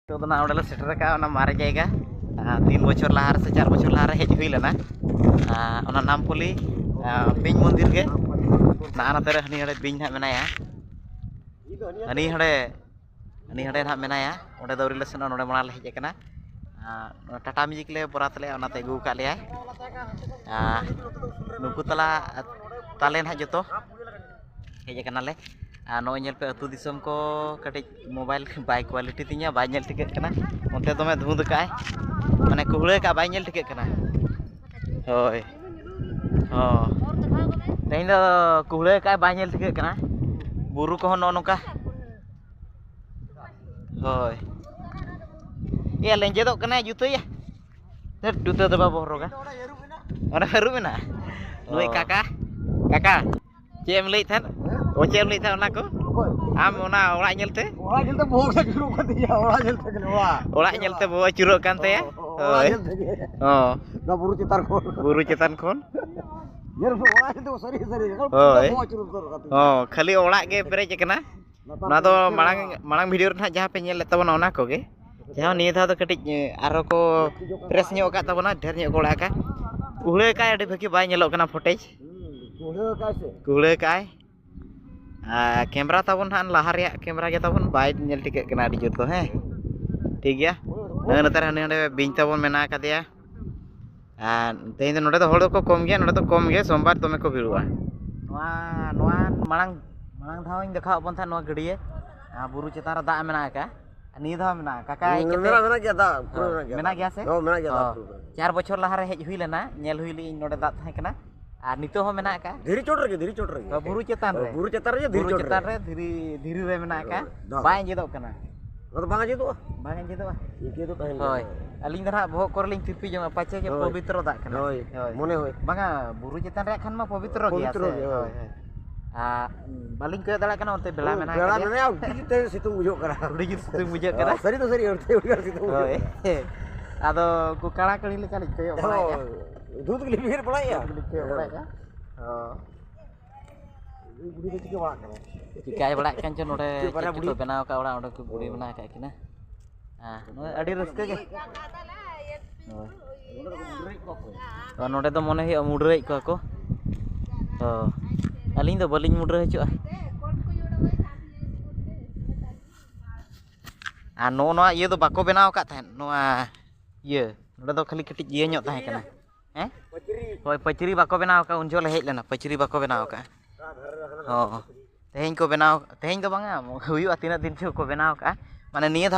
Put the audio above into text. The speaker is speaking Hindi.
तो ना ओडले सेटर का ना मारे जाएगा 3 बछर लहार से 4 बछर लहार हेज हुई लेना ओना नामपली बिंग मंदिर के ना नाते हनी हड़े बिंग ना मेनाया हनी हड़े ना मेनाया ओडे दो रिलेशन ओडे मना ले हेज कना टाटा म्यूजिक ले बरात ले ओनाते गु का ले नुकु तला ताले ना जतो हेज कना ले नोय पे अतु दिसम को कटे मोबाइल बाय क्वालिटी तिया बाय नेल टिके कना ओनते दमे धुंद काय माने कुहळे का बाय नेल टिके कना होय हो तेन दो कुहळे का बाय नेल टिके कना बुरु को नो नोका होय ये लेंजे दो कना जुतो या जुतो दो बाबो रोगा ओना हेरु मेना नुई काका चेम लई थन ओ चेम लई थन ना को आम ओना ओड़ा नेलते बोग से शुरू कर दिया ओड़ा नेलते बो चुरो कानते होय ओ ना बुरु चितान खोन यार ओड़ा नेलते सरी होय ओ खाली ओड़ा गे पेरेज कना ना तो मांग वीडियो ना जहां पे नेल तबना ओना को गे जहां निये धा तो कटि आरो को प्रेस न्यो का तबना ढेर न्यो ओड़ा का कुहळे काय अडी भकी बाय नेलो कना फुटेज कुहळे काय कैमरा तबन हान लहा रे कैमरा गे तबन बाय नेल टिके कना अडी जोर तो हे ठीक गया नतर हने हने बिंग तबन मेना कदिया तेन दो नोडे दो होड़ को कम गया नोडे तो कम गया सोमवार तमे को भिड़ुआ नोआ मांग धाव इन देखा बन था नोआ गड़िए बुरु चेतान रे दा मेना का नी धाव मेना काका मेना गया दा मेना गया से हो मेना गया दा 4 बछर लहा रे हेज हुई लेना नेल हुई ली नोडे दा थाय कना नितो हो मेना का धीरी चोट रे बुरु चेतान रे धीरी रे मेना का बाय जेदो कना तो बांगा जेदो इके दो होय अलिंग दरा भोग कर लिंग तिपी जमा पाचे के पवित्र दा कना होय मने होय बांगा बुरु चेतान रे खान मा पवित्र गया से होय बालिंग को दला कना ओते बेला मेना उडी सितुंग बुझो करा उडी सितुंग बुझो करा सरी तो सरी उडी सितुंग होय आदो को काड़ा कड़ी लेका लिखे बड़ा दूध के लिए पड़ा या लिखे बड़ा का बुढ़ी तो चिके बड़ा करे चिकाय बड़ा कान च नोडे तो बनाव का ओड़ा ओडे को बुढ़ी बना का किना नो अडी रस्के के तो नोडे तो मने हे मुडरे को तो अलिंग दो बलिंग मुडरे हचुआ नो नो ये तो बाको बनाव का था नो ये नोडे तो खाली कटी ये ᱧᱚᱜ ताहे कना हैं होय पचरी बाको बनाव का उन जोले हेज लेना पचरी बाको बनाव का हो तेहें को बनाव तेहें दो बांगा हुयुआ तीना दिन को बनाव का माने निये